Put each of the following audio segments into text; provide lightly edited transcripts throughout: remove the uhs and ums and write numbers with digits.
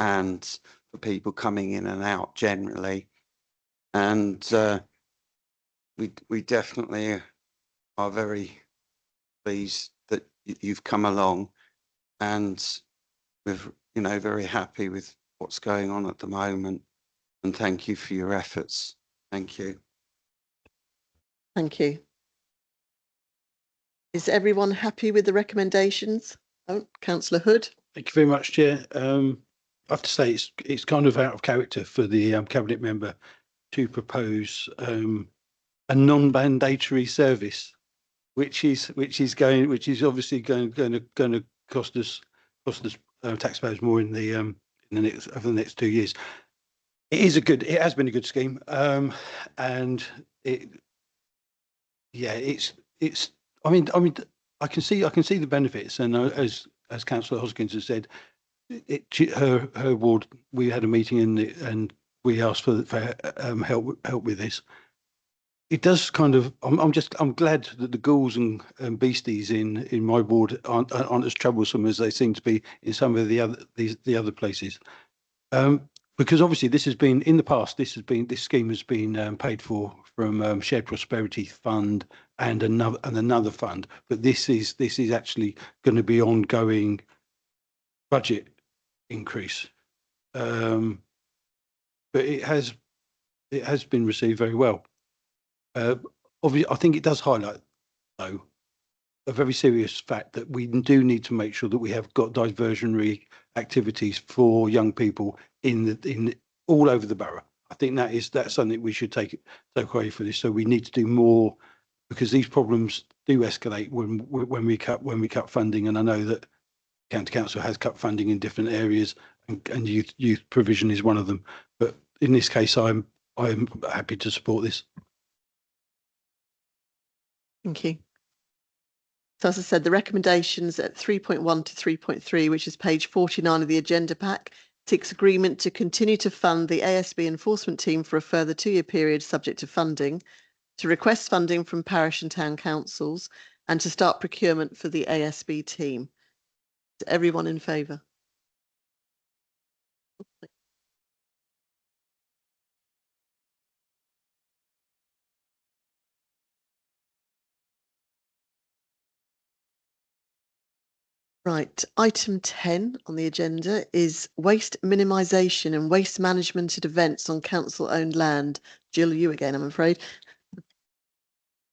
and for people coming in and out generally. And we definitely are very pleased that you've come along, and we're very happy with what's going on at the moment. And thank you for your efforts. Thank you. Thank you. Is everyone happy with the recommendations? Oh, Councillor Hood. Thank you very much, Chair. I have to say it's kind of out of character for the cabinet member to propose a non-mandatory service, which is obviously going to cost us taxpayers more in the over the next 2 years. It has been a good scheme, and I mean, I can see the benefits, and as Councillor Hoskins has said, her ward, we had a meeting and we asked for help with this. It does kind of. I'm glad that the ghouls and beasties in my ward aren't as troublesome as they seem to be in some of the other places. Because obviously this has been in the past. This scheme has been paid for from Shared Prosperity Fund and another fund. But this is actually going to be ongoing budget increase. But it has been received very well. Obviously, I think it does highlight, though, a very serious fact that we do need to make sure that we have got diversionary activities for young people in all over the borough. I think that's something we should take away for this. So we need to do more, because these problems do escalate when we cut funding. And I know that County Council has cut funding in different areas, and youth provision is one of them. But in this case, I'm happy to support this. Thank you. So as I said, the recommendations at 3.1 to 3.3, which is page 49 of the agenda pack, seeks agreement to continue to fund the ASB enforcement team for a further 2-year period subject to funding, to request funding from parish and town councils, and to start procurement for the ASB team. Is everyone in favour? Right, item 10 on the agenda is waste minimisation and waste management at events on council-owned land. Jill, you again, I'm afraid.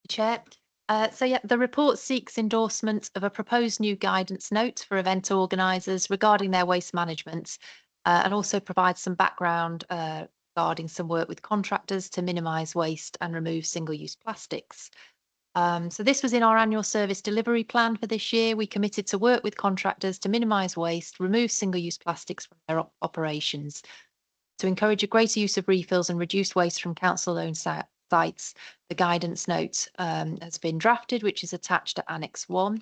Chair. The report seeks endorsement of a proposed new guidance note for event organisers regarding their waste management, and also provides some background regarding some work with contractors to minimise waste and remove single-use plastics. So this was in our annual service delivery plan for this year. We committed to work with contractors to minimise waste, remove single-use plastics from their operations, to encourage a greater use of refills and reduce waste from council-owned sites. The guidance note has been drafted, which is attached to Annex 1.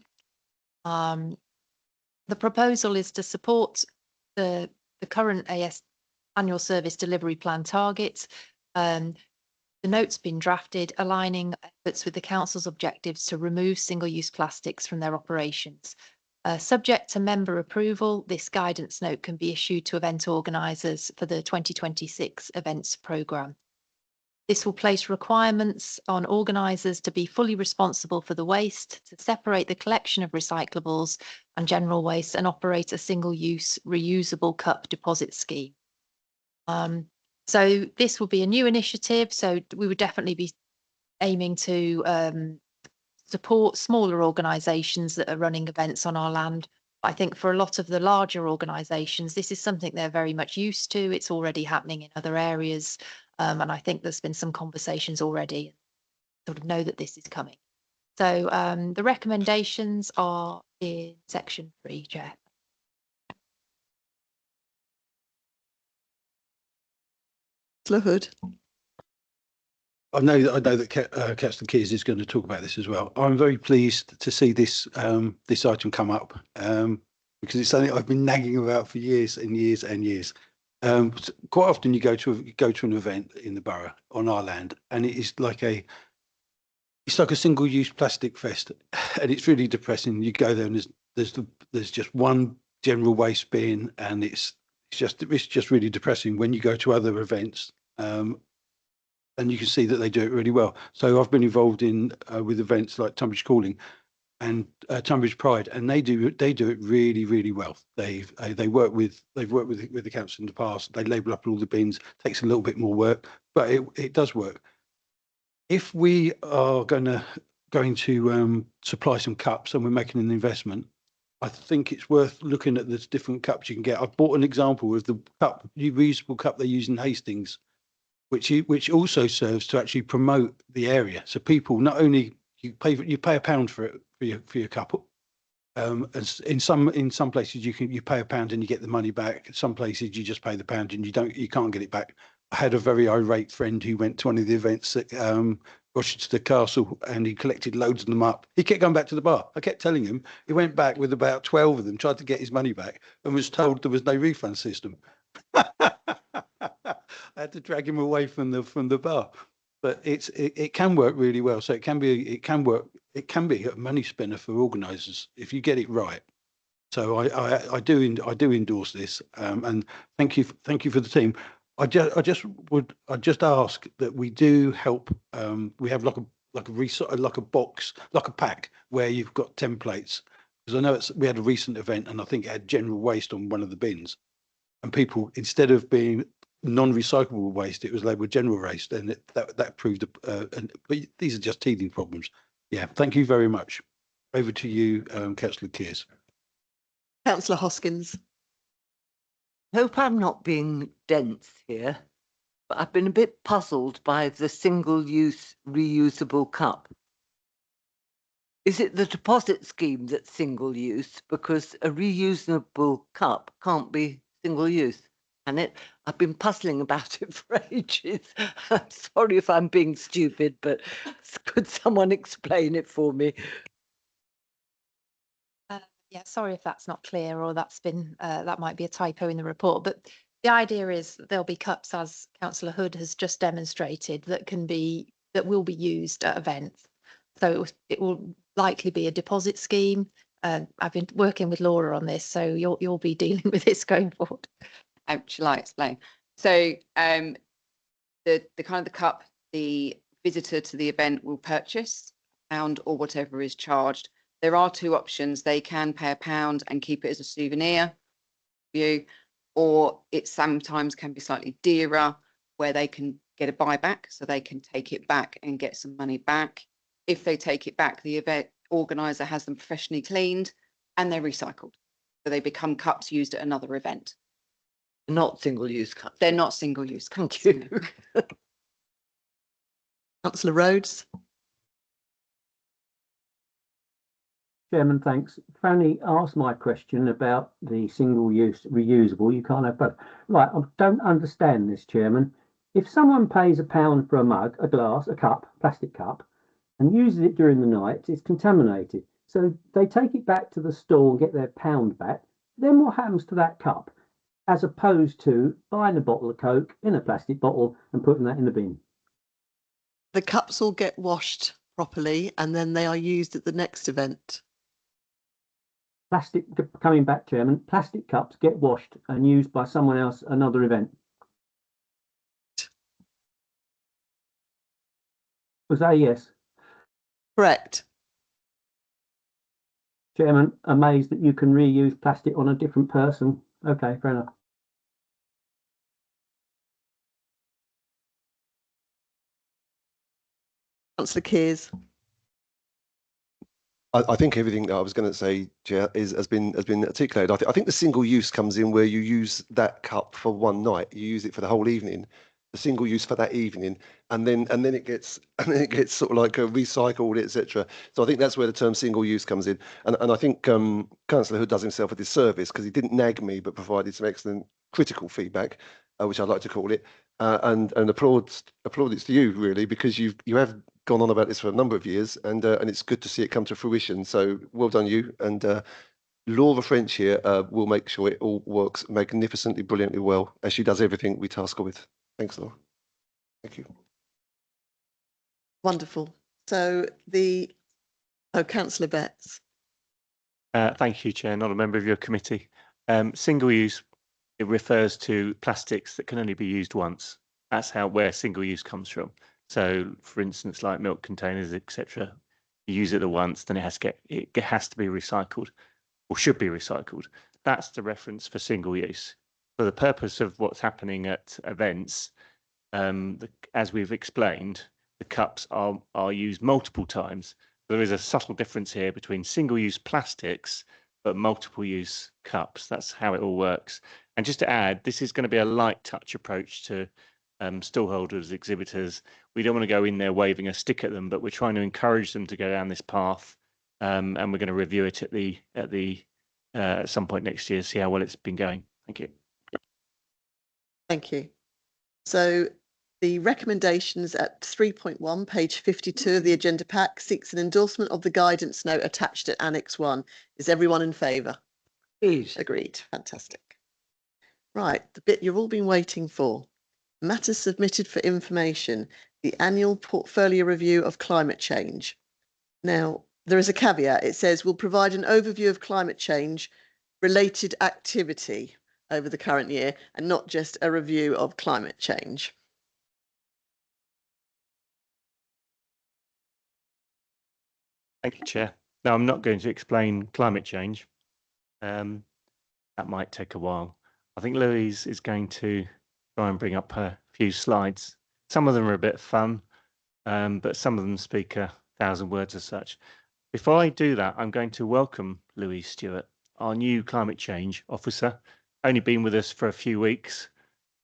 The proposal is to support the current annual service delivery plan targets. The note's been drafted, aligning efforts with the council's objectives to remove single-use plastics from their operations. Subject to member approval, this guidance note can be issued to event organisers for the 2026 events programme. This will place requirements on organisers to be fully responsible for the waste, to separate the collection of recyclables and general waste, and operate a single-use reusable cup deposit scheme. So this will be a new initiative, so we would definitely be aiming to support smaller organisations that are running events on our land. I think for a lot of the larger organisations, this is something they're very much used to. It's already happening in other areas, and I think there's been some conversations already, sort of know that this is coming. So the recommendations are in section 3, Chair. Hood. I know that Councillor Keys is going to talk about this as well. I'm very pleased to see this this item come up, because it's something I've been nagging about for years and years and years. Quite often you go to an event in the borough on our land, and it is like a single-use plastic fest, and it's really depressing. You go there and there's just one general waste bin, and it's it's just really depressing when you go to other events, and you can see that they do it really well. So I've been involved in with events like Tunbridge Calling and Tunbridge Pride, and they do it really well. They've worked with the council in the past. They label up all the bins. Takes a little bit more work, but it does work. If we are going to supply some cups and we're making an investment, I think it's worth looking at the different cups you can get. I've bought an example of the reusable cup they use in Hastings, which also serves to actually promote the area. So people not only you pay £1 for it for your cup. As in some places you pay £1 and you get the money back. Some places you just pay the £1 and you can't get it back. I had a very irate friend who went to one of the events at Rochester Castle and he collected loads of them up. He kept going back to the bar. I kept telling him. He went back with about 12 of them, tried to get his money back and was told there was no refund system. I had to drag him away from the bar. But it can work really well. So it can be a money spinner for organisers if you get it right. So I do endorse this, and thank you for the team. I just ask that we do help. We have like a box, like a pack where you've got templates, because I know we had a recent event and I think it had general waste on one of the bins, and people, instead of being non-recyclable waste, it was labelled general waste, and that proved. But these are just teething problems. Yeah, thank you very much. Over to you, Councillor Kears. Councillor Hoskins. Hope I'm not being dense here, but I've been a bit puzzled by the single-use reusable cup. Is it the deposit scheme that's single-use? Because a reusable cup can't be single-use, can it? I've been puzzling about it for ages. I'm sorry if I'm being stupid, but could someone explain it for me? Yeah, sorry if that's not clear or that's been that might be a typo in the report, but the idea is that there'll be cups, as Councillor Hood has just demonstrated, that will be used at events. So it will likely be a deposit scheme. I've been working with Laura on this, so you'll be dealing with this going forward. Shall I explain? So the kind of the cup the visitor to the event will purchase, £1 or whatever is charged. There are two options. They can pay £1 and keep it as a souvenir view, or it sometimes can be slightly dearer where they can get a buyback, so they can take it back and get some money back. If they take it back, the event organizer has them professionally cleaned and they're recycled. So they become cups used at another event. Not single-use cups. They're not single-use cups. Thank you. Councillor Rhodes. Chairman, thanks. Fanny asked my question about the single-use reusable. You can't have both. Right, I don't understand this, Chairman. If someone pays £1 for a mug, a glass, a cup, plastic cup, and uses it during the night, it's contaminated. So they take it back to the store and get their £1 back. Then what happens to that cup, as opposed to buying a bottle of Coke in a plastic bottle and putting that in the bin? The cups all get washed properly and then they are used at the next event. Plastic, coming back, Chairman, plastic cups get washed and used by someone else at another event. Was that a yes? Correct. Chairman, amazed that you can reuse plastic on a different person. Okay, fair enough. Councillor Kears. I think everything that I was going to say, Chair, has been articulated. I think the single use comes in where you use that cup for one night, you use it for the whole evening, the single use for that evening, and then it gets sort of like recycled, etc. So I think that's where the term single use comes in, and I think Councillor Hood does himself a disservice because he didn't nag me but provided some excellent critical feedback, which I'd like to call it, and plaudits to you really, because you have gone on about this for a number of years, and it's good to see it come to fruition. So well done you, and Laura French here will make sure it all works magnificently, brilliantly well, as she does everything we task her with. Thanks, Laura. Thank you. Wonderful. So Councillor Betts. Thank you, Chair. Not a member of your committee. Single use, it refers to plastics that can only be used once. That's where single use comes from. So, for instance, like milk containers, etc., you use it once, then it has to be recycled, or should be recycled. That's the reference for single use. For the purpose of what's happening at events, as we've explained, the cups are used multiple times. There is a subtle difference here between single-use plastics but multiple-use cups. That's how it all works. And just to add, this is going to be a light touch approach to stallholders, exhibitors. We don't want to go in there waving a stick at them, but we're trying to encourage them to go down this path, and we're going to review it at some point next year, see how well it's been going. Thank you. Thank you. So the recommendations at 3.1, page 52 of the agenda pack, seeks an endorsement of the guidance note attached at Annex 1. Is everyone in favour? Please. Agreed. Fantastic. Right, the bit you've all been waiting for. Matters submitted for information, the annual portfolio review of climate change. Now, there is a caveat. It says we'll provide an overview of climate change related activity over the current year and not just a review of climate change. Thank you, Chair. Now, I'm not going to explain climate change. That might take a while. I think Louise is going to try and bring up a few slides. Some of them are a bit fun, but some of them speak 1,000 words as such. Before I do that, I'm going to welcome Louise Stewart, our new climate change officer. Only been with us for a few weeks,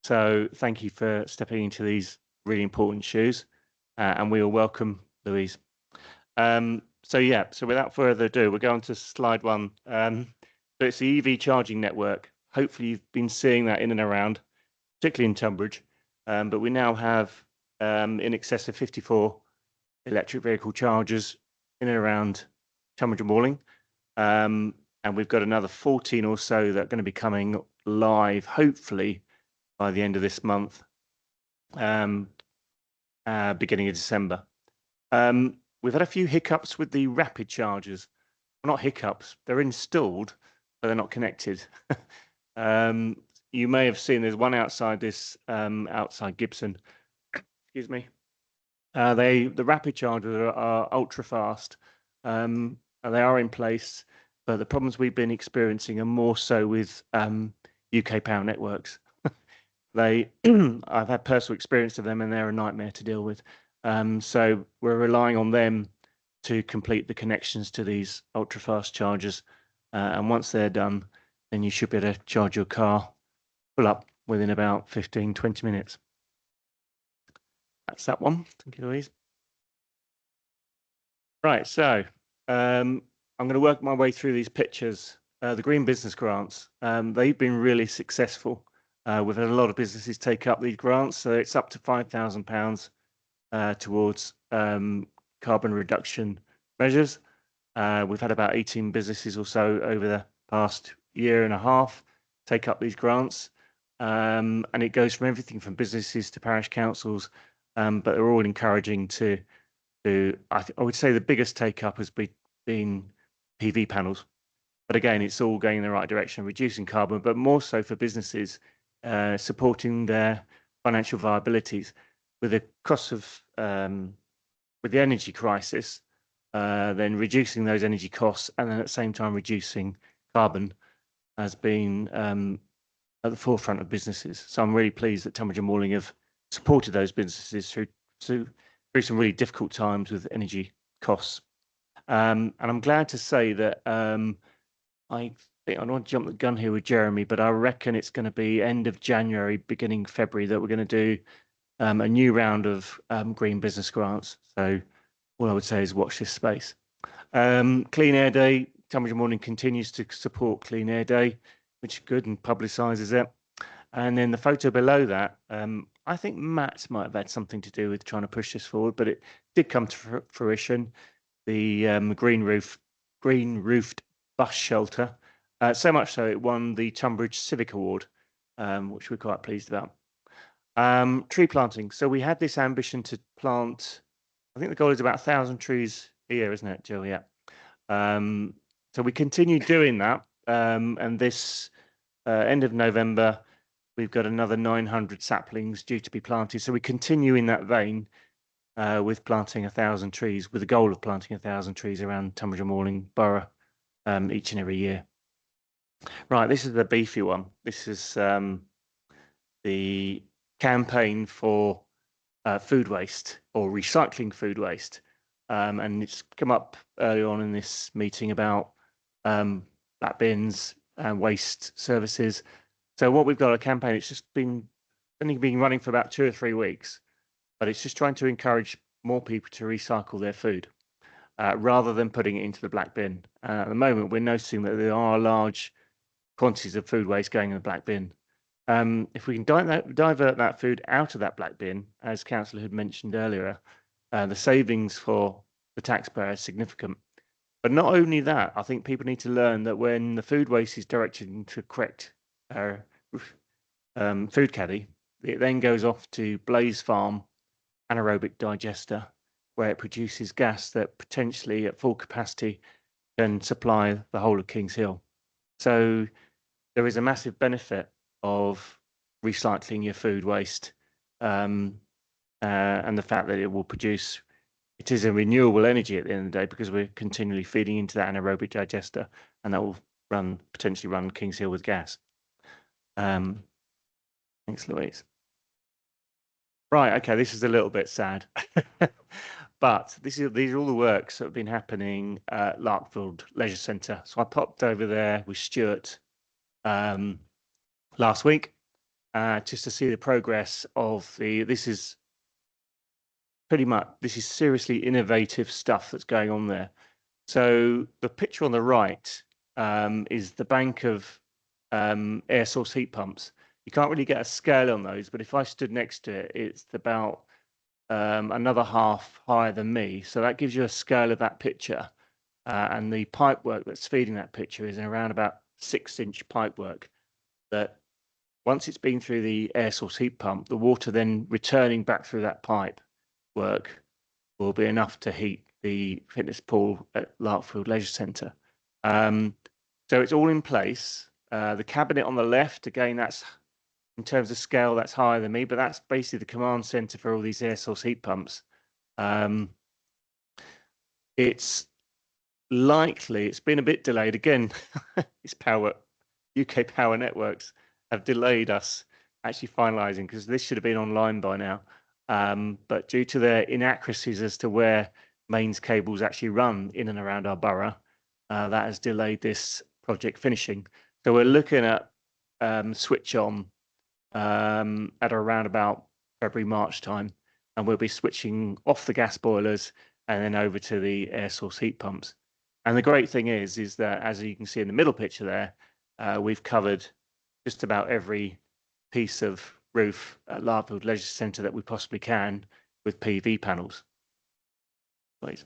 so thank you for stepping into these really important shoes, and we will welcome Louise. So without further ado, we'll go on to slide 1. So it's the EV charging network. Hopefully you've been seeing that in and around, particularly in Tunbridge, but we now have in excess of 54 electric vehicle chargers in and around Tunbridge and Walling, and we've got another 14 or so that are going to be coming live, hopefully by the end of this month, beginning of December. We've had a few hiccups with the rapid chargers. Well, not hiccups, they're installed, but they're not connected. You may have seen there's one outside this, outside Gibson. Excuse me. The rapid chargers are ultra fast. And they are in place, but the problems we've been experiencing are more so with UK Power Networks. I've had personal experience of them, and they're a nightmare to deal with. So we're relying on them to complete the connections to these ultra fast chargers, and once they're done, then you should be able to charge your car full up within about 15-20 minutes. That's that one. Thank you, Louise. Right, so I'm going to work my way through these pictures. The green business grants, they've been really successful. We've had a lot of businesses take up these grants, so it's up to £5,000 towards carbon reduction measures. We've had about 18 businesses or so over the past year and a half take up these grants, and it goes from everything from businesses to parish councils, but they're all encouraging to I would say the biggest take up has been PV panels, but again it's all going in the right direction, reducing carbon, but more so for businesses supporting their financial viabilities. With the cost of with the energy crisis, then reducing those energy costs and then at the same time reducing carbon has been at the forefront of businesses. So I'm really pleased that Tunbridge and Walling have supported those businesses through some really difficult times with energy costs. And I'm glad to say that I don't want to jump the gun here with Jeremy, but I reckon it's going to be end of January, beginning February that we're going to do a new round of green business grants. So all I would say is watch this space. Clean Air Day, Tunbridge and Walling continues to support Clean Air Day, which is good and publicises it. And then the photo below that, I think Matt might have had something to do with trying to push this forward, but it did come to fruition. The green roofed bus shelter, so much so it won the Tunbridge Civic Award, which we're quite pleased about. Tree planting. So we had this ambition to plant, I think the goal is about 1,000 trees a year, isn't it, Jill? Yeah. So we continue doing that, and this end of November, we've got another 900 saplings due to be planted. So we continue in that vein with planting 1,000 trees, with the goal of planting 1,000 trees around Tunbridge and Malling Borough each and every year. Right, this is the beefy one. This is the campaign for food waste or recycling food waste. And it's come up early on in this meeting about black bins and waste services. So what we've got a campaign, it's just only been running for about 2 or 3 weeks, but it's just trying to encourage more people to recycle their food rather than putting it into the black bin. At the moment, we're noticing that there are large quantities of food waste going in the black bin. If we can divert that food out of that black bin, as Councillor had mentioned earlier, the savings for the taxpayer is significant. But not only that, I think people need to learn that when the food waste is directed into correct food caddy, it then goes off to Blaze Farm anaerobic digester, where it produces gas that potentially at full capacity can supply the whole of Kings Hill. So there is a massive benefit of recycling your food waste and the fact that it will produce, it is a renewable energy at the end of the day because we're continually feeding into that anaerobic digester, and that will potentially run Kings Hill with gas. Thanks, Louise. Right, okay, this is a little bit sad, but these are all the works that have been happening at Larkfield Leisure Centre. So I popped over there with Stuart last week just to see the progress of this is seriously innovative stuff that's going on there. So the picture on the right is the bank of air source heat pumps. You can't really get a scale on those, but if I stood next to it, it's about another half higher than me. So that gives you a scale of that picture. And the pipe work that's feeding that picture is around about 6-inch pipe work that once it's been through the air source heat pump, the water then returning back through that pipe work will be enough to heat the fitness pool at Larkfield Leisure Centre. So it's all in place. The cabinet on the left, again, that's in terms of scale, that's higher than me, but that's basically the command centre for all these air source heat pumps. It's been a bit delayed. Again, it's UK Power Networks have delayed us actually finalising because this should have been online by now. But due to their inaccuracies as to where mains cables actually run in and around our borough, that has delayed this project finishing. So we're looking at switch on at around about February, March time, and we'll be switching off the gas boilers and then over to the air source heat pumps. And the great thing is that, as you can see in the middle picture there, we've covered just about every piece of roof at Larkfield Leisure Centre that we possibly can with PV panels. Please.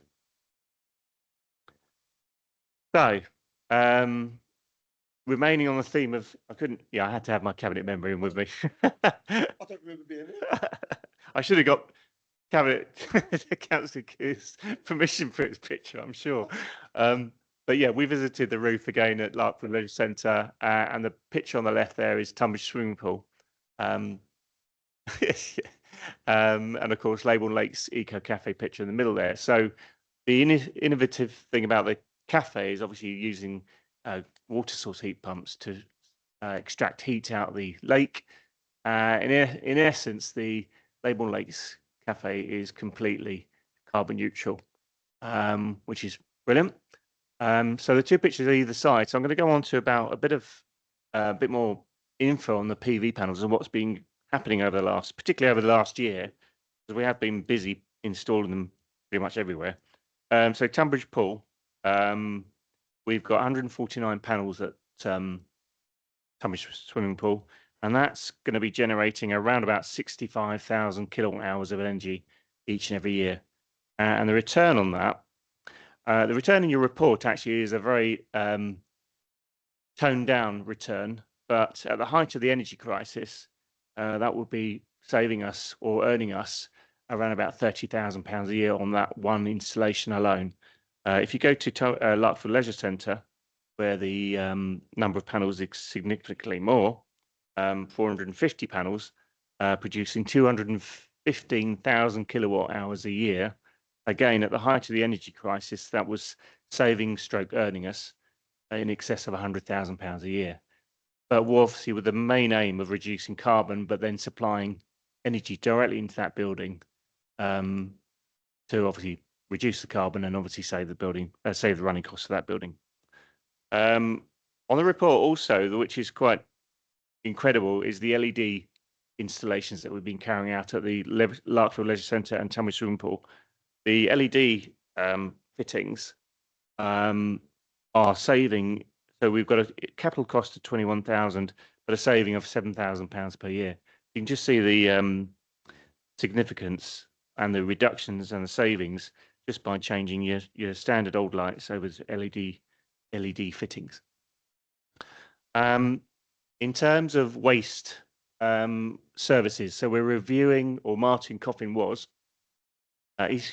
So, remaining on the theme of, I had to have my cabinet member in with me. I don't remember being here. I should have got cabinet Councillor Q's permission for his picture, I'm sure. But yeah, we visited the roof again at Larkfield Leisure Centre, and the picture on the left there is Tunbridge Swimming Pool. And of course, Labourn Lakes Eco Cafe picture in the middle there. So the innovative thing about the cafe is obviously using water source heat pumps to extract heat out of the lake. In essence, the Labourn Lakes Cafe is completely carbon neutral, which is brilliant. So the two pictures are either side. So I'm going to go on to about a bit more info on the PV panels and what's been happening particularly over the last year, because we have been busy installing them pretty much everywhere. So Tunbridge Pool, we've got 149 panels at Tunbridge Swimming Pool, and that's going to be generating around about 65,000 kilowatt hours of energy each and every year. And the return on that, the return in your report actually is a very toned down return, but at the height of the energy crisis, that would be saving us or earning us around about £30,000 a year on that one installation alone. If you go to Larkfield Leisure Centre, where the number of panels is significantly more, 450 panels, producing 215,000 kilowatt hours a year. Again, at the height of the energy crisis, that was saving stroke earning us in excess of £100,000 a year. But obviously with the main aim of reducing carbon, but then supplying energy directly into that building to obviously reduce the carbon and obviously save the running costs of that building. On the report also, which is quite incredible, is the LED installations that we've been carrying out at the Larkfield Leisure Centre and Tunbridge Swimming Pool. The LED fittings are saving. So we've got a capital cost of 21,000, but a saving of £7,000 per year. You can just see the significance and the reductions and the savings just by changing your standard old lights over to LED fittings. In terms of waste services, so we're reviewing, or Martin Coffin was,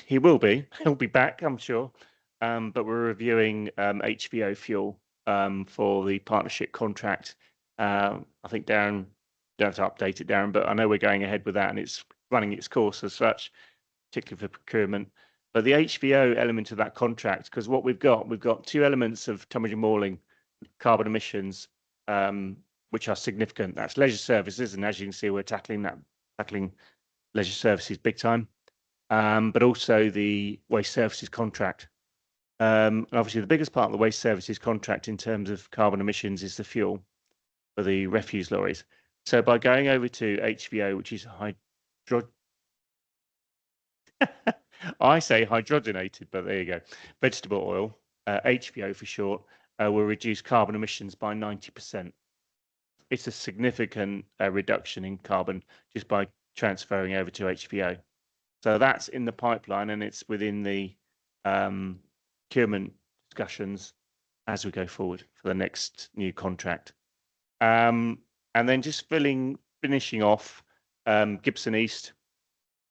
he'll be back, I'm sure, but we're reviewing HVO fuel for the partnership contract. I think Darren, don't have to update it, Darren, but I know we're going ahead with that and it's running its course as such, particularly for procurement. But the HVO element of that contract, because what we've got two elements of Tunbridge and Morling carbon emissions, which are significant. That's leisure services, and as you can see, we're tackling leisure services big time, but also the waste services contract. Obviously, the biggest part of the waste services contract in terms of carbon emissions is the fuel for the refuse lorries. So by going over to HVO, which is I say hydrogenated, but there you go, vegetable oil, HVO for short, will reduce carbon emissions by 90%. It's a significant reduction in carbon just by transferring over to HVO. So that's in the pipeline and it's within the procurement discussions as we go forward for the next new contract. And then just finishing off Gibson East.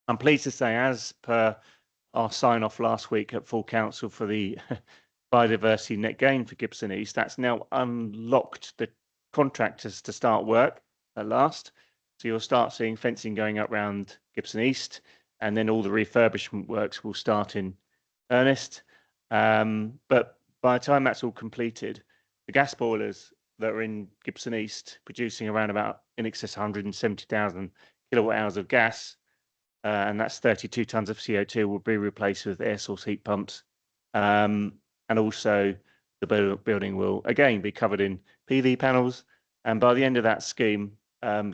I'm pleased to say, as per our sign-off last week at full council for the biodiversity net gain for Gibson East, that's now unlocked the contractors to start work at last. So you'll start seeing fencing going up around Gibson East, and then all the refurbishment works will start in earnest. But by the time that's all completed, the gas boilers that are in Gibson East producing around about in excess of 170,000 kilowatt hours of gas, and that's 32 tons of CO2, will be replaced with air source heat pumps. And also the building will again be covered in PV panels. And by the end of that scheme,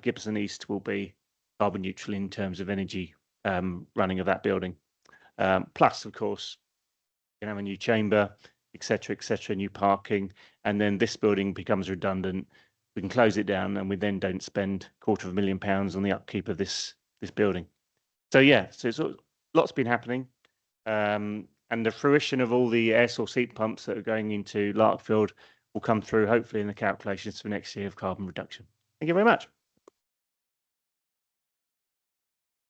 Gibson East will be carbon neutral in terms of energy running of that building. Plus, of course, you can have a new chamber, etc., new parking, and then this building becomes redundant. We can close it down, and we then don't spend £250,000 on the upkeep of this building. So yeah, so lots been happening, and the fruition of all the air source heat pumps that are going into Larkfield will come through hopefully in the calculations for next year of carbon reduction. Thank you very much.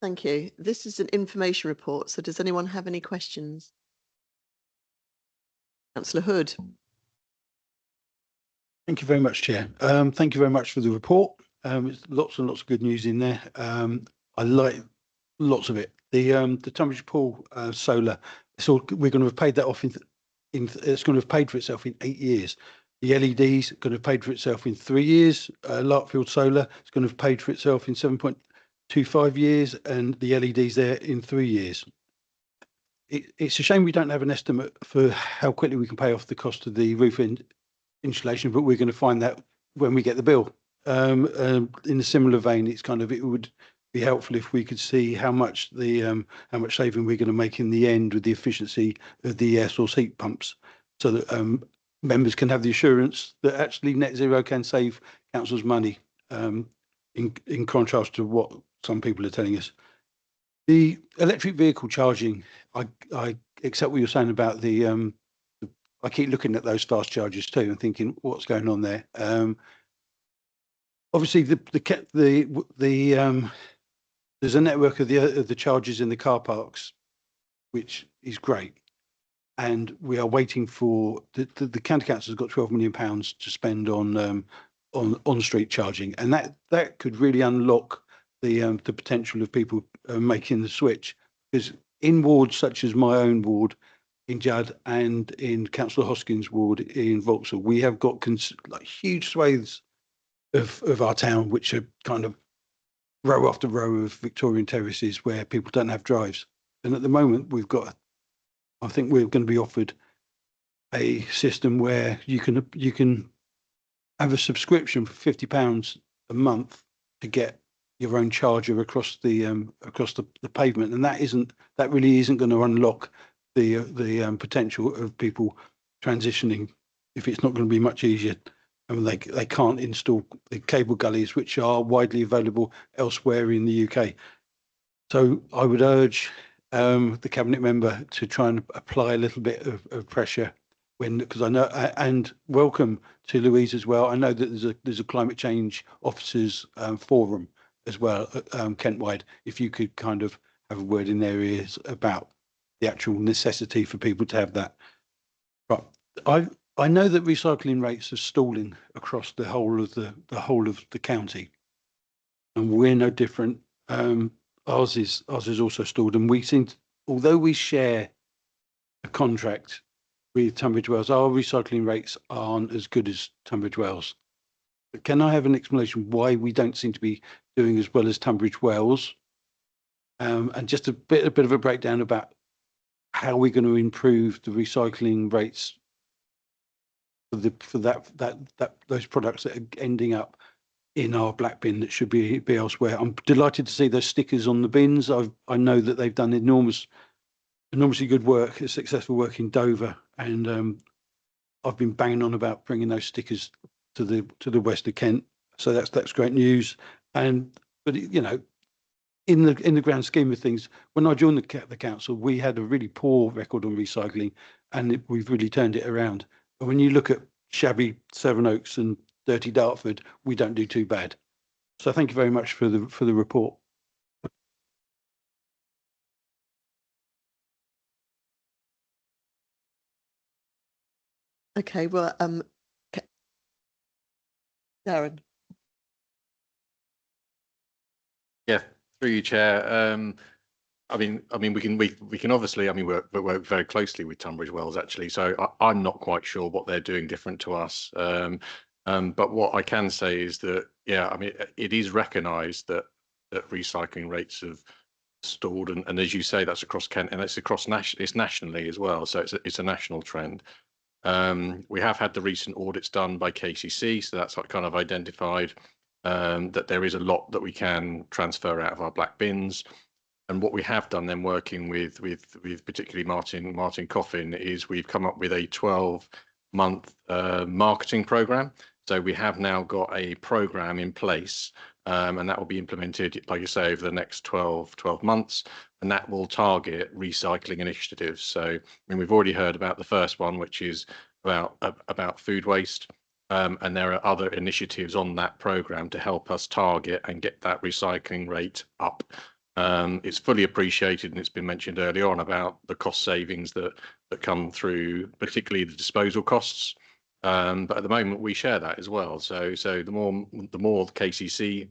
Thank you. This is an information report. So does anyone have any questions? Councillor Hood. Thank you very much, Chair. Thank you very much for the report. It's lots and lots of good news in there. I like lots of it. The Tunbridge Pool solar. So we're going to have paid that off it's going to have paid for itself in 8 years. The LEDs are going to have paid for itself in 3 years. Larkfield Solar is going to have paid for itself in 7.25 years, and the LEDs there in 3 years. It's a shame we don't have an estimate for how quickly we can pay off the cost of the roof insulation, but we're going to find that when we get the bill. In a similar vein, it would be helpful if we could see how much saving we're going to make in the end with the efficiency of the air source heat pumps, so that members can have the assurance that actually net zero can save councils money, in contrast to what some people are telling us. The electric vehicle charging, I accept what you're saying about I keep looking at those fast chargers too and thinking, what's going on there? Obviously, there's a network of the chargers in the car parks, which is great, and we are waiting for the county council has got £12 million to spend on street charging, and that could really unlock the potential of people making the switch. Because in wards such as my own ward in Judd and in Councillor Hoskins' ward in Vauxhall, we have got like huge swathes of our town which are kind of row after row of Victorian terraces where people don't have drives. And at the moment I think we're going to be offered a system where you can have a subscription for £50 a month to get your own charger across the pavement, and that really isn't going to unlock the potential of people transitioning if it's not going to be much easier. I mean, they can't install the cable gullies which are widely available elsewhere in the UK. So I would urge the cabinet member to try and apply a little bit of pressure because I know, and welcome to Louise as well. I know that there's a climate change officers forum as well, Kent-wide. If you could kind of have a word in their ears about the actual necessity for people to have that. Right. I know that recycling rates are stalling across the whole of the county, and we're no different. Ours is also stalled, and we seem to, although we share a contract with Tunbridge Wells, our recycling rates aren't as good as Tunbridge Wells. But can I have an explanation why we don't seem to be doing as well as Tunbridge Wells? And just a bit of a breakdown about how we're going to improve the recycling rates for those products that are ending up in our black bin that should be elsewhere. I'm delighted to see those stickers on the bins. I know that they've done enormously good work, successful work in Dover, and I've been banging on about bringing those stickers to the west of Kent. So that's great news. But you know, in the grand scheme of things, when I joined the council, we had a really poor record on recycling, and we've really turned it around. But when you look at shabby Sevenoaks and dirty Dartford, we don't do too bad. So thank you very much for the report. Okay, well, Darren. Yeah, through you, Chair. I mean, we can obviously, we work very closely with Tunbridge Wells actually. So I'm not quite sure what they're doing different to us. But what I can say is that, yeah, I mean, it is recognised that recycling rates have stalled, and as you say, that's across Kent, and it's it's nationally as well. So it's a national trend. We have had the recent audits done by KCC, so that's kind of identified that there is a lot that we can transfer out of our black bins. And what we have done then, working with particularly Martin Coffin, is we've come up with a 12-month marketing program. So we have now got a program in place, and that will be implemented, like you say, over the next 12 months, and that will target recycling initiatives. So I mean, we've already heard about the first one, which is about food waste. And there are other initiatives on that program to help us target and get that recycling rate up. It's fully appreciated, and it's been mentioned earlier on about the cost savings that come through, particularly the disposal costs. But at the moment, we share that as well. So the more the KCC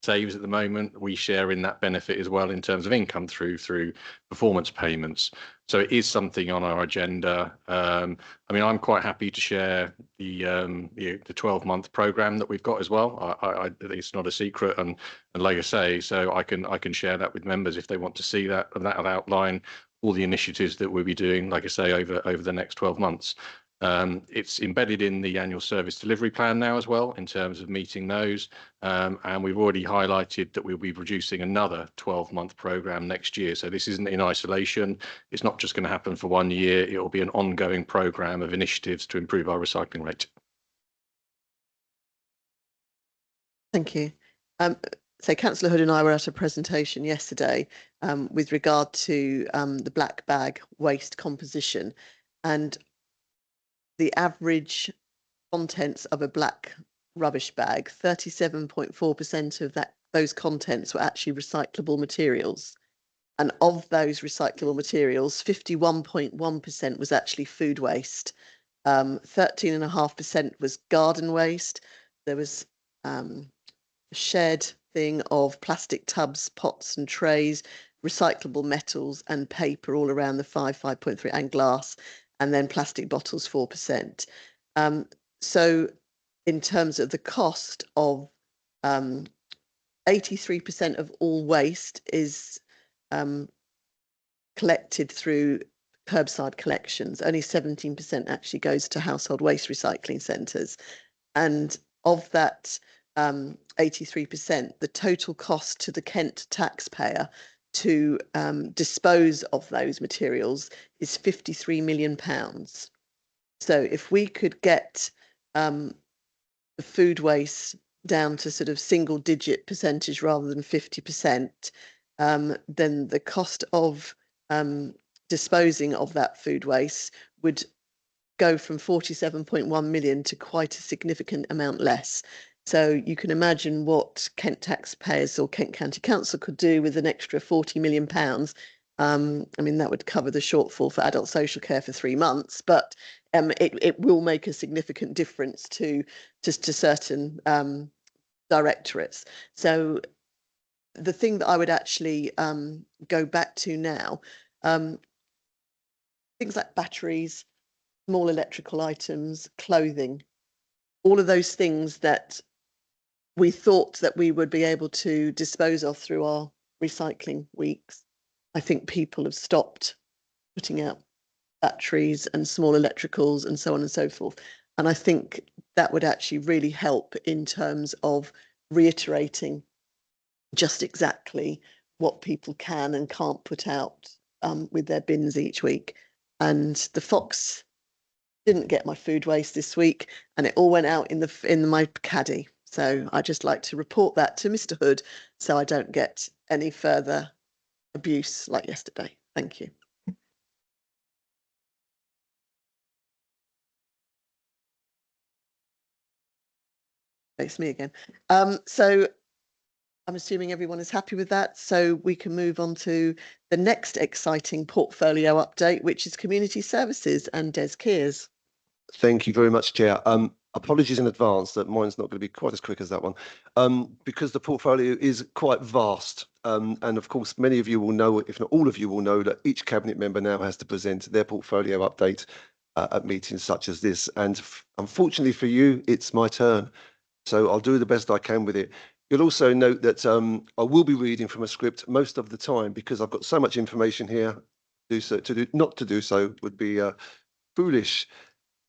saves at the moment, we share in that benefit as well in terms of income through performance payments. So it is something on our agenda. I mean, I'm quite happy to share the 12-month program that we've got as well. It's not a secret, and like I say, so I can share that with members if they want to see that, and that'll outline all the initiatives that we'll be doing, like I say, over the next 12 months. It's embedded in the annual service delivery plan now as well in terms of meeting those, and we've already highlighted that we'll be producing another 12-month program next year. So this isn't in isolation. It's not just going to happen for 1 year. It will be an ongoing program of initiatives to improve our recycling rate. Thank you. So Councillor Hood and I were at a presentation yesterday with regard to the black bag waste composition, and the average contents of a black rubbish bag, 37.4% of those contents were actually recyclable materials. And of those recyclable materials, 51.1% was actually food waste. 13.5% was garden waste. There was a shared thing of plastic tubs, pots and trays, recyclable metals and paper all around the 5.3, and glass, and then plastic bottles 4%. So in terms of the cost of 83% of all waste is collected through curbside collections. Only 17% actually goes to household waste recycling centres. And of that 83%, the total cost to the Kent taxpayer to dispose of those materials is £53 million. So if we could get the food waste down to sort of single digit percentage rather than 50%, then the cost of disposing of that food waste would go from 47.1 million to quite a significant amount less. So you can imagine what Kent taxpayers or Kent County Council could do with an extra £40 million. I mean, that would cover the shortfall for adult social care for 3 months, but it will make a significant difference to certain directorates. So the thing that I would actually go back to now, things like batteries, small electrical items, clothing, all of those things that we thought that we would be able to dispose of through our recycling weeks. I think people have stopped putting out batteries and small electricals and so on and so forth. And I think that would actually really help in terms of reiterating just exactly what people can and can't put out with their bins each week. And the Fox didn't get my food waste this week, and it all went out in my caddy. So I just like to report that to Mr. Hood, so I don't get any further abuse like yesterday. Thank you. It's me again. So I'm assuming everyone is happy with that. So we can move on to the next exciting portfolio update, which is community services, and Des Kears. Thank you very much, Chair. Apologies in advance that mine's not going to be quite as quick as that one, because the portfolio is quite vast. And of course, many of you will know, if not all of you will know, that each cabinet member now has to present their portfolio update at meetings such as this. And unfortunately for you, it's my turn. So I'll do the best I can with it. You'll also note that I will be reading from a script most of the time because I've got so much information here. Not to do so would be foolish.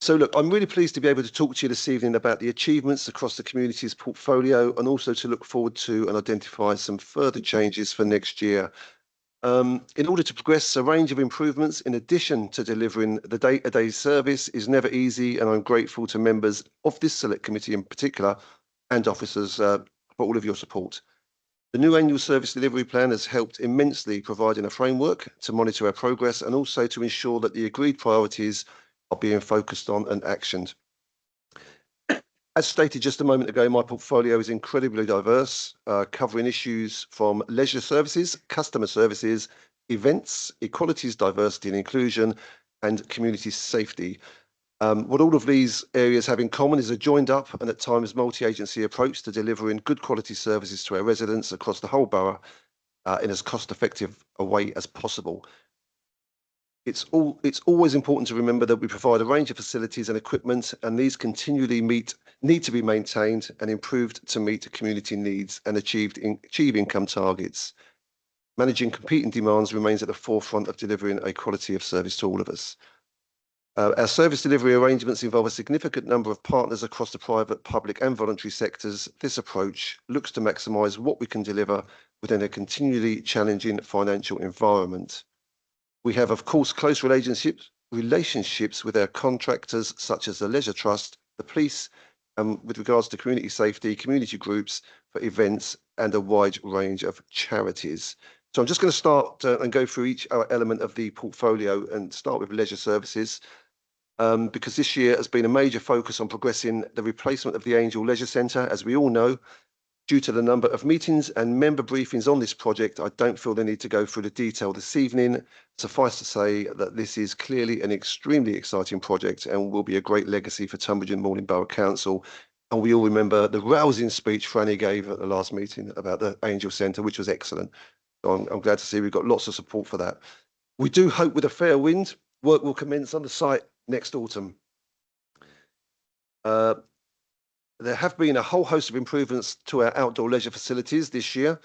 So look, I'm really pleased to be able to talk to you this evening about the achievements across the community's portfolio, and also to look forward to and identify some further changes for next year. In order to progress a range of improvements in addition to delivering the day-to-day service is never easy, and I'm grateful to members of this select committee in particular and officers for all of your support. The new annual service delivery plan has helped immensely, providing a framework to monitor our progress and also to ensure that the agreed priorities are being focused on and actioned. As stated just a moment ago, my portfolio is incredibly diverse, covering issues from leisure services, customer services, events, equalities, diversity and inclusion, and community safety. What all of these areas have in common is a joined up and at times multi-agency approach to delivering good quality services to our residents across the whole borough in as cost-effective a way as possible. It's always important to remember that we provide a range of facilities and equipment, and these continually need to be maintained and improved to meet community needs and achieve income targets. Managing competing demands remains at the forefront of delivering a quality of service to all of us. Our service delivery arrangements involve a significant number of partners across the private, public and voluntary sectors. This approach looks to maximise what we can deliver within a continually challenging financial environment. We have, of course, close relationships with our contractors, such as the Leisure Trust, the police, and with regards to community safety, community groups for events, and a wide range of charities. So I'm just going to start and go through each element of the portfolio and start with leisure services, because this year has been a major focus on progressing the replacement of the Angel Leisure Centre. As we all know, Due to the number of meetings and member briefings on this project, I don't feel the need to go through the detail this evening. Suffice to say that this is clearly an extremely exciting project and will be a great legacy for Tunbridge and Morning Borough Council. And we all remember the rousing speech Franny gave at the last meeting about the Angel Centre, which was excellent. So I'm glad to see we've got lots of support for that. We do hope with a fair wind, work will commence on the site next autumn. There have been a whole host of improvements to our outdoor leisure facilities this year,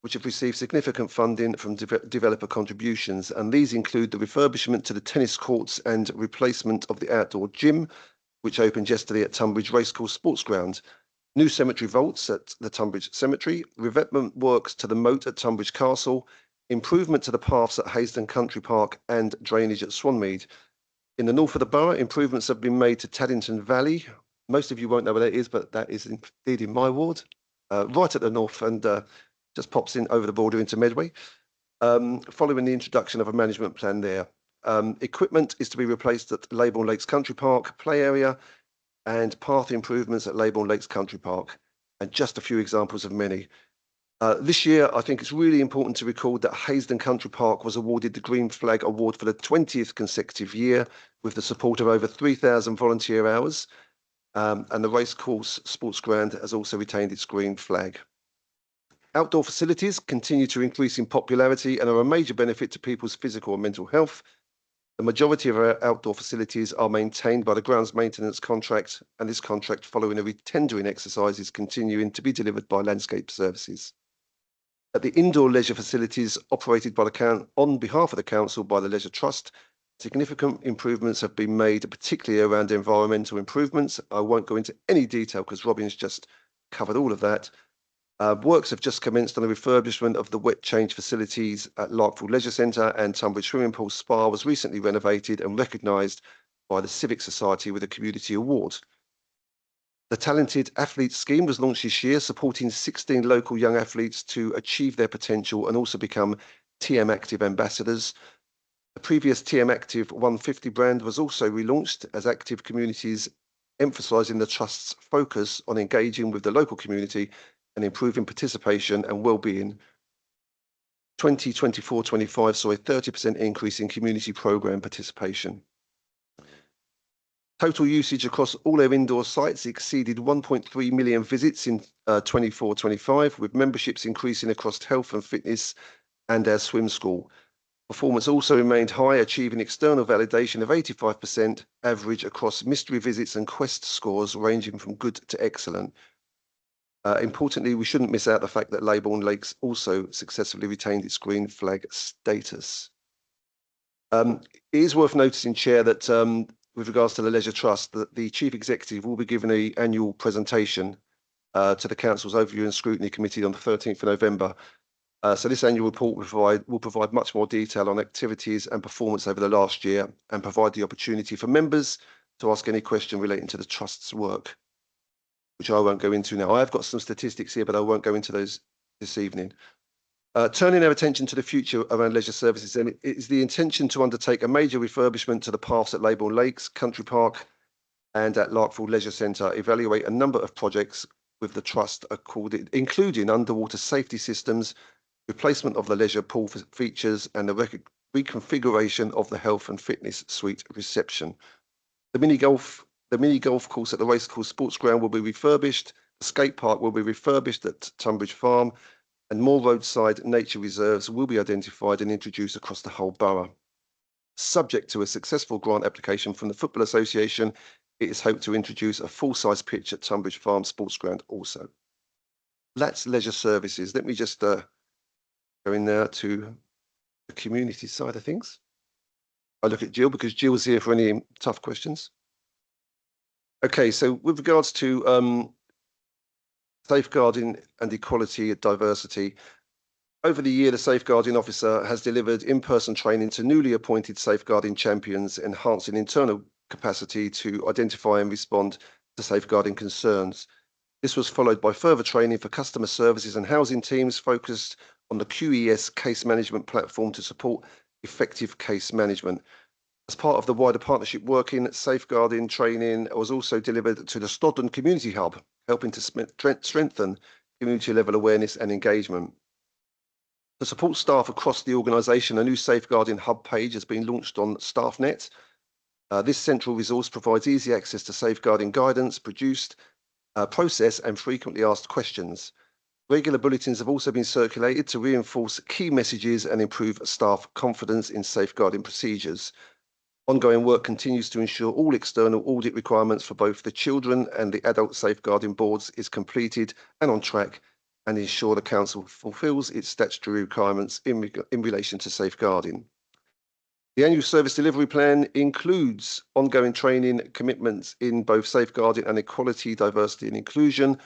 which have received significant funding from developer contributions, and these include the refurbishment to the tennis courts and replacement of the outdoor gym, which opened yesterday at Tunbridge Racecourse Sports Ground, new cemetery vaults at the Tunbridge Cemetery, revetment works to the moat at Tunbridge Castle, improvement to the paths at Haysden Country Park, and drainage at Swanmead. In the north of the borough, improvements have been made to Taddington Valley. Most of you won't know where that is, but that is indeed in my ward, right at the north, and just pops in over the border into Medway, following the introduction of a management plan there. Equipment is to be replaced at Leybourne Lakes Country Park, play area, and path improvements at Leybourne Lakes Country Park, and just a few examples of many. This year, I think it's really important to record that Haysden Country Park was awarded the Green Flag Award for the 20th consecutive year with the support of over 3,000 volunteer hours. And the Racecourse Sports Ground has also retained its green flag. Outdoor facilities continue to increase in popularity and are a major benefit to people's physical and mental health. The majority of our outdoor facilities are maintained by the grounds maintenance contract, and this contract, following a re-tendering exercise, is continuing to be delivered by Landscape Services. At the indoor leisure facilities operated by on behalf of the council by the Leisure Trust, significant improvements have been made, particularly around environmental improvements. I won't go into any detail because Robin's just covered all of that. Works have just commenced on the refurbishment of the wet change facilities at Larkfield Leisure Centre, and Tunbridge Swimming Pool Spa was recently renovated and recognised by the Civic Society with a Community Award. The Talented Athletes Scheme was launched this year, supporting 16 local young athletes to achieve their potential and also become TM Active ambassadors. The previous TM Active 150 brand was also relaunched as Active Communities, emphasising the Trust's focus on engaging with the local community and improving participation and well-being. 2024-25 saw a 30% increase in community programme participation. Total usage across all our indoor sites exceeded 1.3 million visits in 24-25, with memberships increasing across health and fitness and our swim school. Performance also remained high, achieving external validation of 85% average across mystery visits and quest scores ranging from good to excellent. Importantly, we shouldn't miss out the fact that Leybourne Lakes also successfully retained its green flag status. It is worth noticing, Chair, that with regards to the Leisure Trust, that the Chief Executive will be given an annual presentation to the Council's Overview and Scrutiny Committee on the 13th of November. So this annual report will provide much more detail on activities and performance over the last year and provide the opportunity for members to ask any question relating to the Trust's work, which I won't go into now. I have got some statistics here, but I won't go into those this evening. Turning our attention to the future around leisure services, and it is the intention to undertake a major refurbishment to the paths at Leybourne Lakes Country Park and at Larkfield Leisure Centre, evaluate a number of projects with the Trust, including underwater safety systems, replacement of the leisure pool features, and the reconfiguration of the health and fitness suite reception. The mini golf course at the Racecourse Sports Ground will be refurbished. The skate park will be refurbished at Tunbridge Farm, and more roadside nature reserves will be identified and introduced across the whole borough. Subject to a successful grant application from the Football Association, it is hoped to introduce a full-size pitch at Tunbridge Farm Sports Ground also. That's leisure services. Let me just go in there to the community side of things. I look at Jill because Jill's here for any tough questions. Okay, so with regards to safeguarding and equality and diversity, over the year, the Safeguarding Officer has delivered in-person training to newly appointed safeguarding champions, enhancing internal capacity to identify and respond to safeguarding concerns. This was followed by further training for customer services and housing teams focused on the QES case management platform to support effective case management. As part of the wider partnership working, safeguarding training was also delivered to the Stodden Community Hub, helping to strengthen community level awareness and engagement. To support staff across the organisation, a new safeguarding hub page has been launched on StaffNet. This central resource provides easy access to safeguarding guidance, produced, process and frequently asked questions. Regular bulletins have also been circulated to reinforce key messages and improve staff confidence in safeguarding procedures. Ongoing work continues to ensure all external audit requirements for both the children and the adult safeguarding boards is completed and on track, and ensure the council fulfils its statutory requirements in relation to safeguarding. The annual service delivery plan includes ongoing training commitments in both safeguarding and equality, diversity and inclusion.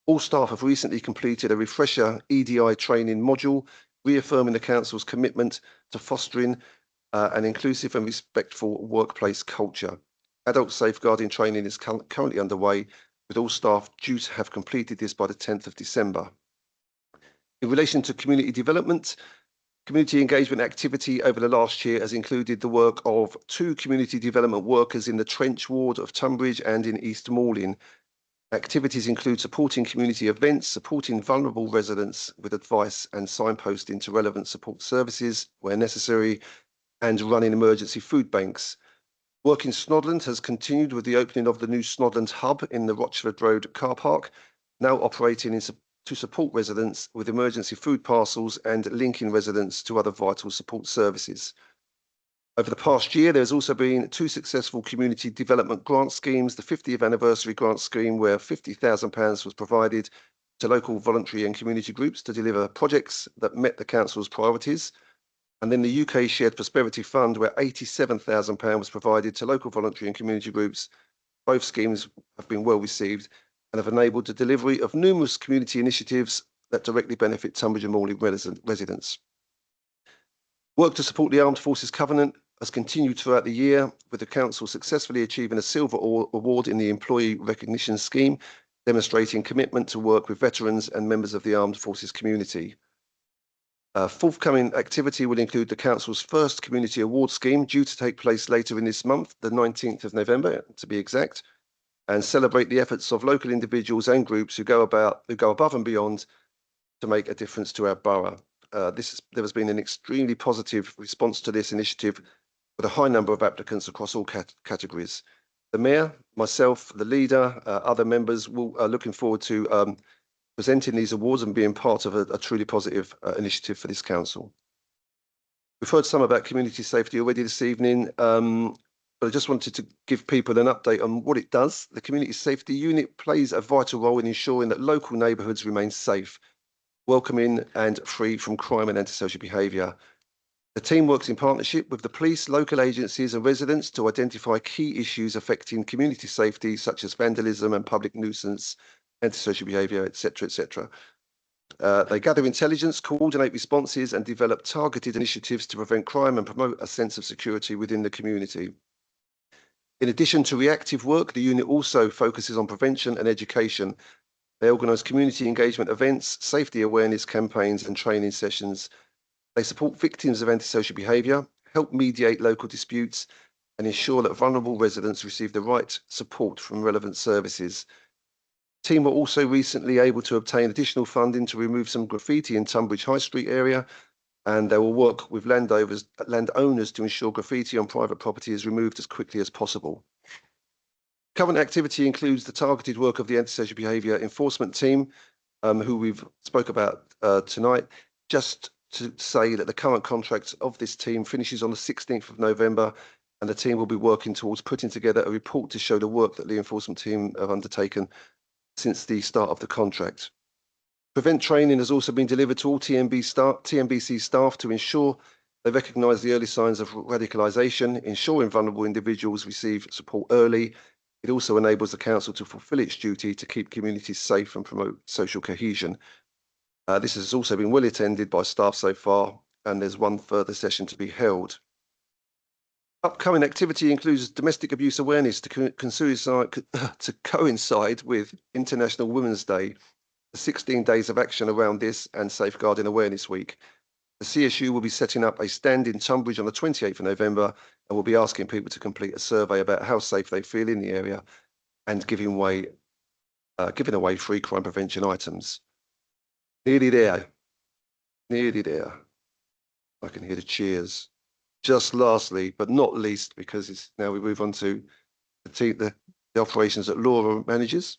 All staff have recently completed a refresher EDI training module, reaffirming the council's commitment to fostering an inclusive and respectful workplace culture. Adult safeguarding training is currently underway, with all staff due to have completed this by the 10th of December. In relation to community development, community engagement activity over the last year has included the work of 2 community development workers in the Trench ward of Tunbridge and in East Malling. Activities include supporting community events, supporting vulnerable residents with advice and signposting to relevant support services where necessary, and running emergency food banks. Work in Snodland has continued with the opening of the new Snodland hub in the Rochford Road car park, now operating to support residents with emergency food parcels and linking residents to other vital support services. Over the past year, there has also been 2 successful community development grant schemes, the 50th anniversary grant scheme where £50,000 was provided to local voluntary and community groups to deliver projects that met the council's priorities. And then the UK Shared Prosperity Fund, where £87,000 was provided to local voluntary and community groups. Both schemes have been well received and have enabled the delivery of numerous community initiatives that directly benefit Tunbridge and Malling residents. Work to support the Armed Forces Covenant has continued throughout the year, with the council successfully achieving a silver award in the Employee Recognition Scheme, demonstrating commitment to work with veterans and members of the Armed Forces community. Forthcoming activity will include the council's first community award scheme, due to take place later in this month, the 19th of November to be exact, and celebrate the efforts of local individuals and groups who go above and beyond to make a difference to our borough. There has been an extremely positive response to this initiative, with a high number of applicants across all categories. The Mayor, myself, the leader, other members are looking forward to presenting these awards and being part of a truly positive initiative for this council. We've heard some about community safety already this evening, but I just wanted to give people an update on what it does. The Community Safety Unit plays a vital role in ensuring that local neighbourhoods remain safe, welcoming and free from crime and antisocial behaviour. The team works in partnership with the police, local agencies and residents to identify key issues affecting community safety, such as vandalism and public nuisance, antisocial behaviour, etc., etc. They gather intelligence, coordinate responses and develop targeted initiatives to prevent crime and promote a sense of security within the community. In addition to reactive work, the unit also focuses on prevention and education. They organise community engagement events, safety awareness campaigns and training sessions. They support victims of antisocial behaviour, help mediate local disputes and ensure that vulnerable residents receive the right support from relevant services. The team were also recently able to obtain additional funding to remove some graffiti in Tunbridge High Street area, and they will work with landowners to ensure graffiti on private property is removed as quickly as possible. Current activity includes the targeted work of the antisocial behaviour enforcement team, who we've spoke about tonight. Just to say that the current contract of this team finishes on the 16th of November, and the team will be working towards putting together a report to show the work that the enforcement team have undertaken since the start of the contract. Prevent training has also been delivered to all TNBC staff to ensure they recognise the early signs of radicalisation, ensuring vulnerable individuals receive support early. It also enables the council to fulfil its duty to keep communities safe and promote social cohesion. This has also been well attended by staff so far, and there's one further session to be held. Upcoming activity includes domestic abuse awareness to coincide with International Women's Day, the 16 days of action around this and Safeguarding Awareness Week. The CSU will be setting up a stand in Tunbridge on the 28th of November and will be asking people to complete a survey about how safe they feel in the area and giving away free crime prevention items. Nearly there. Nearly there. I can hear the cheers. Just lastly, but not least, because it's now we move on to the operations that Laura manages.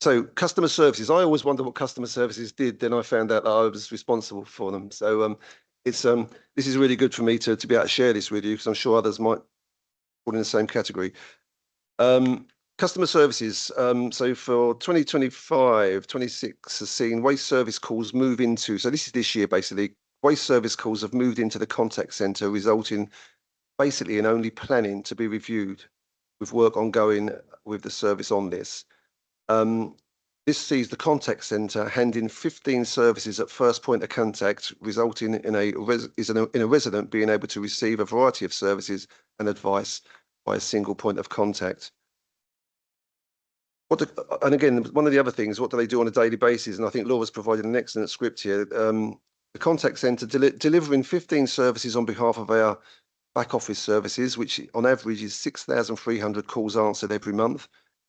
So customer services, I always wonder what customer services did. Then I found out that I was responsible for them. So this is really good for me to be able to share this with you, because I'm sure others might fall in the same category. Customer services. So for 2025, 26 has seen waste service calls move into, so this is this year basically, waste service calls have moved into the contact centre, resulting basically in only planning to be reviewed, with work ongoing with the service on this. This sees the contact centre hand in 15 services at first point of contact, resulting in a resident being able to receive a variety of services and advice by a single point of contact. And again, one of the other things, what do they do on a daily basis? And I think Laura's provided an excellent script here. The contact centre delivering 15 services on behalf of our back office services, which on average is 6,300 calls answered every month.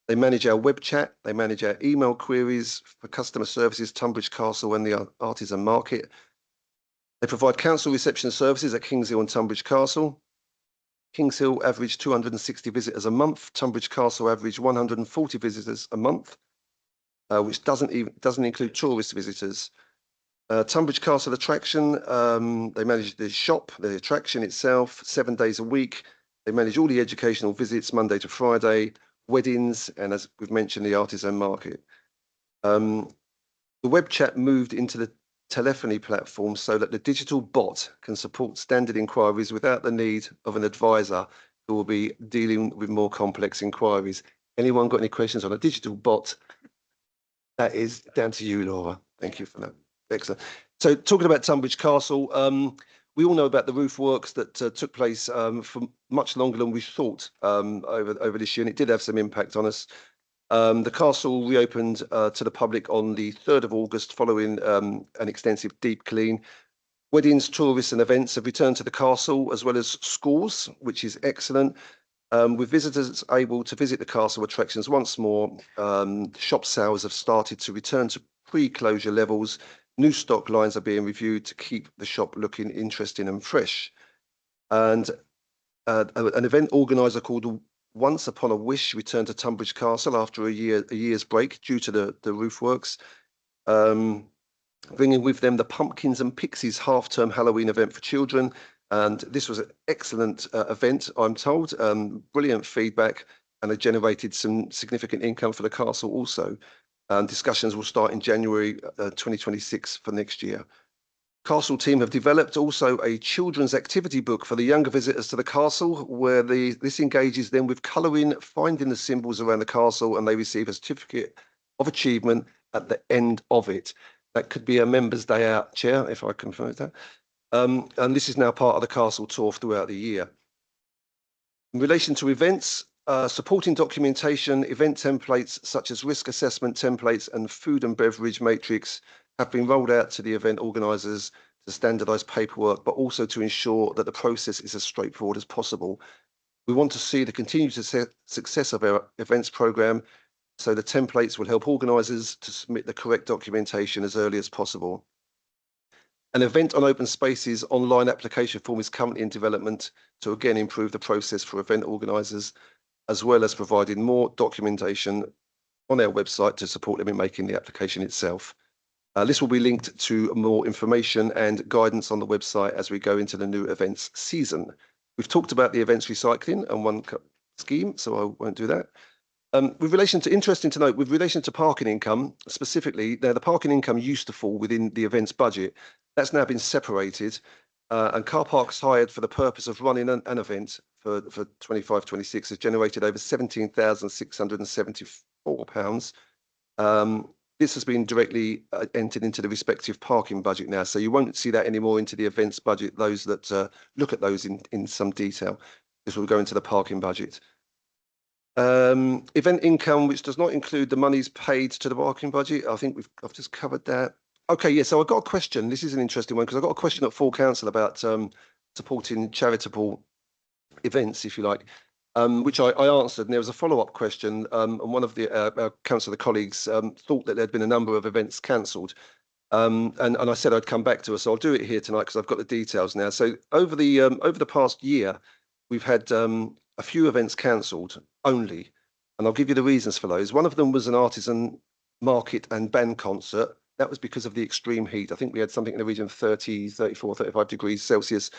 They manage our web chat, they manage our email queries for customer services, Tunbridge Castle and the Artisan Market. They provide council reception services at Kings Hill and Tunbridge Castle. Kings Hill average 260 visitors a month. Tunbridge Castle average 140 visitors a month, which doesn't include tourist visitors. Tunbridge Castle attraction, they manage the shop, the attraction itself, 7 days a week. They manage all the educational visits Monday to Friday, weddings, and as we've mentioned, the Artisan Market. The web chat moved into the telephony platform so that the digital bot can support standard inquiries without the need of an advisor who will be dealing with more complex inquiries. Anyone got any questions on a digital bot? That is down to you, Laura. Thank you for that. Excellent. So talking about Tunbridge Castle, we all know about the roof works that took place for much longer than we thought over this year, and it did have some impact on us. The castle reopened to the public on the 3rd of August following an extensive deep clean. Weddings, tourists and events have returned to the castle, as well as schools, which is excellent. With visitors able to visit the castle attractions once more, shop sales have started to return to pre-closure levels. New stock lines are being reviewed to keep the shop looking interesting and fresh. And an event organiser called Once Upon a Wish returned to Tunbridge Castle after a year's break due to the roof works, bringing with them the Pumpkins and Pixies half-term Halloween event for children. And this was an excellent event, I'm told. Brilliant feedback, and it generated some significant income for the castle also. Discussions will start in January 2026 for next year. Castle team have developed also a children's activity book for the younger visitors to the castle, where this engages them with colouring, finding the symbols around the castle, and they receive a certificate of achievement at the end of it. That could be a members' day out, Chair, if I confirm that. And this is now part of the castle tour throughout the year. In relation to events, supporting documentation, event templates such as risk assessment templates and food and beverage matrix have been rolled out to the event organisers to standardise paperwork, but also to ensure that the process is as straightforward as possible. We want to see the continued success of our events programme, so the templates will help organisers to submit the correct documentation as early as possible. An event on open spaces online application form is currently in development to again improve the process for event organisers, as well as providing more documentation on our website to support them in making the application itself. This will be linked to more information and guidance on the website as we go into the new events season. We've talked about the events recycling and one scheme, so I won't do that. Interesting to note, with relation to parking income, specifically, the parking income used to fall within the events budget. That's now been separated, and car parks hired for the purpose of running an event for 25-26 has generated over £17,674. This has been directly entered into the respective parking budget now, so you won't see that anymore into the events budget. Those that look at those in some detail, this will go into the parking budget. Event income, which does not include the monies paid to the parking budget. I think I've just covered that. Okay, yeah, so I've got a question. This is an interesting one because I've got a question at full council about supporting charitable events, if you like. which I answered. And there was a follow-up question, and one of the councillor colleagues thought that there'd been a number of events cancelled. And I said I'd come back to us. So I'll do it here tonight because I've got the details now. So over the past year, we've had a few events cancelled only, and I'll give you the reasons for those. One of them was an artisan market and band concert. That was because of the extreme heat. I think we had something in the region of 30, 34, 35 degrees Celsius,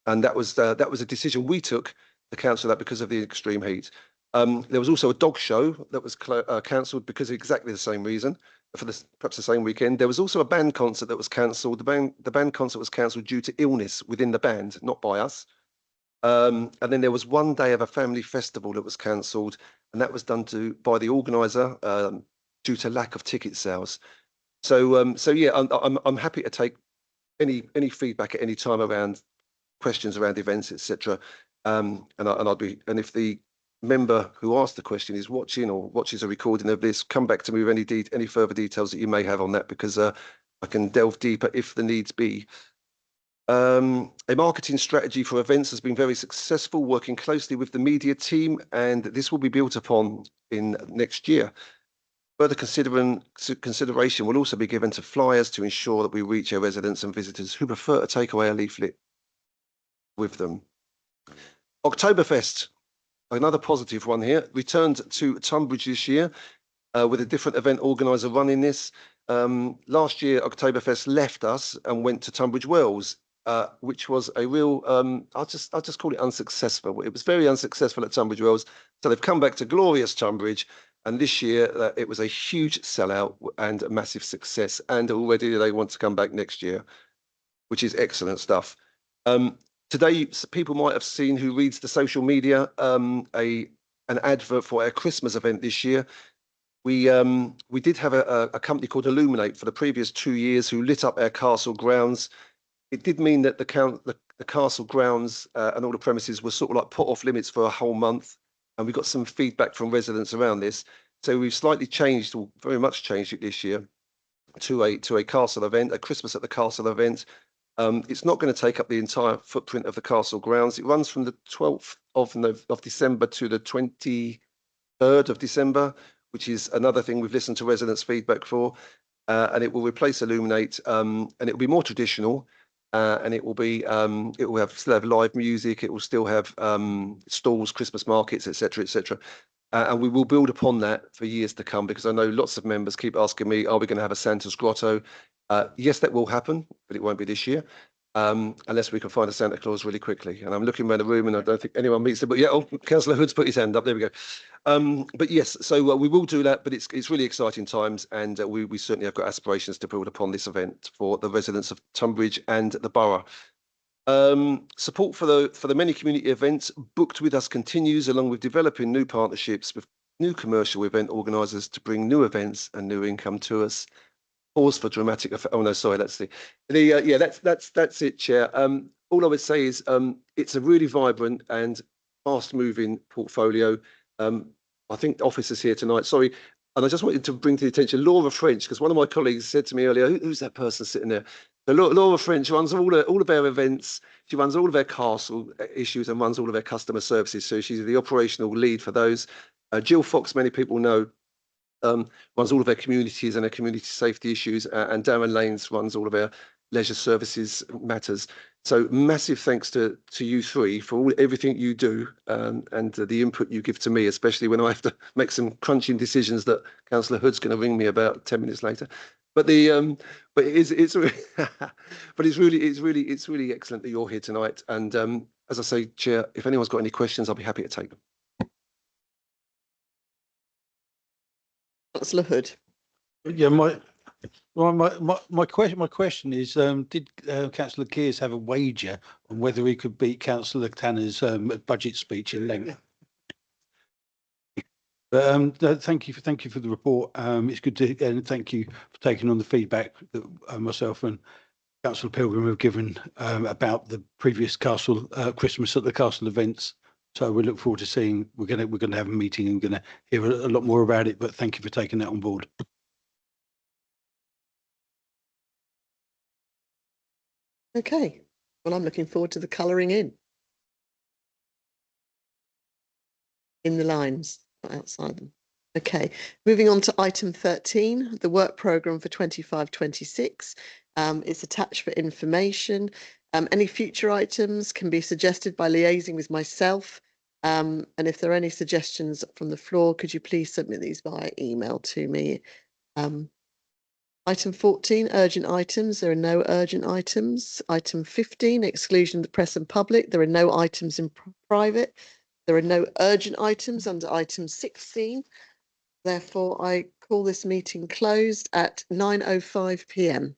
and that was a decision we took to cancel that because of the extreme heat. There was also a dog show that was cancelled because of exactly the same reason, for perhaps the same weekend. There was also a band concert that was cancelled. The band concert was cancelled due to illness within the band, not by us. And then there was one day of a family festival that was cancelled, and that was done by the organizer due to lack of ticket sales. So yeah, I'm happy to take any feedback at any time around questions around events, etc. And if the member who asked the question is watching or watches a recording of this, come back to me with any further details that you may have on that, because I can delve deeper if the needs be. A marketing strategy for events has been very successful, working closely with the media team, and this will be built upon in next year. Further consideration will also be given to flyers to ensure that we reach our residents and visitors who prefer to take away a leaflet with them. Oktoberfest, another positive one here, returned to Tunbridge this year with a different event organizer running this. Last year, Oktoberfest left us and went to Tunbridge Wells, which was a real, I'll just call it unsuccessful. It was very unsuccessful at Tunbridge Wells. So they've come back to glorious Tunbridge. And this year, it was a huge sellout and a massive success. And already they want to come back next year, which is excellent stuff. Today, people might have seen, who reads the social media, an advert for our Christmas event this year. We did have a company called Illuminate for the previous 2 years who lit up our castle grounds. It did mean that the castle grounds and all the premises were sort of like put off limits for a whole month. And we got some feedback from residents around this. So we've slightly changed, or very much changed it this year, to a castle event, a Christmas at the castle event. It's not going to take up the entire footprint of the castle grounds. It runs from the 12th of December to the 23rd of December, which is another thing we've listened to residents' feedback for. And it will replace Illuminate, and it will be more traditional. And it will still have live music. It will still have stalls, Christmas markets, etc., etc. And we will build upon that for years to come, because I know lots of members keep asking me, are we going to have a Santa's Grotto? Yes, that will happen, but it won't be this year, unless we can find a Santa Claus really quickly. And I'm looking around the room and I don't think anyone meets it, but yeah, Councillor Hood's put his hand up. There we go. But yes, so we will do that, but it's really exciting times, and we certainly have got aspirations to build upon this event for the residents of Tunbridge and the borough. Support for the many community events booked with us continues, along with developing new partnerships with new commercial event organisers to bring new events and new income to us. Pause for dramatic effect. Oh no, sorry, that's that's it, Chair. All I would say is it's a really vibrant and fast-moving portfolio. I think officers here tonight. Sorry, and I just wanted to bring to the attention Laura French, because one of my colleagues said to me earlier, "Who's that person sitting there?" So Laura French runs all of our events. She runs all of our castle issues and runs all of our customer services. So she's the operational lead for those. Jill Fox, many people know, runs all of our communities and our community safety issues, and Darren Lanes runs all of our leisure services matters. So massive thanks to you three for everything you do, and the input you give to me, especially when I have to make some crunching decisions that Councillor Hood's going to ring me about 10 minutes later. But but it's really excellent that you're here tonight. And as I say, Chair, if anyone's got any questions, I'll be happy to take them. Councillor Hood. Yeah, my question is, did Councillor Kears have a wager on whether he could beat Councillor Tanner's budget speech in length? But no, thank you for the report. It's good to, and thank you for taking on the feedback that myself and Councillor Pilgrim have given about the previous castle Christmas at the castle events. So we look forward to seeing. We're gonna have a meeting and going to hear a lot more about it. But thank you for taking that on board. Okay. Well, I'm looking forward to the colouring in. in the lines, not outside them. Okay, moving on to item 13, the work programme for 25-26. It's attached for information. Any future items can be suggested by liaising with myself. And if there are any suggestions from the floor, could you please submit these via email to me? Item 14, urgent items. There are no urgent items. Item 15, exclusion of the press and public. There are no items in private. There are no urgent items under item 16. Therefore, I call this meeting closed at 9:05 p.m.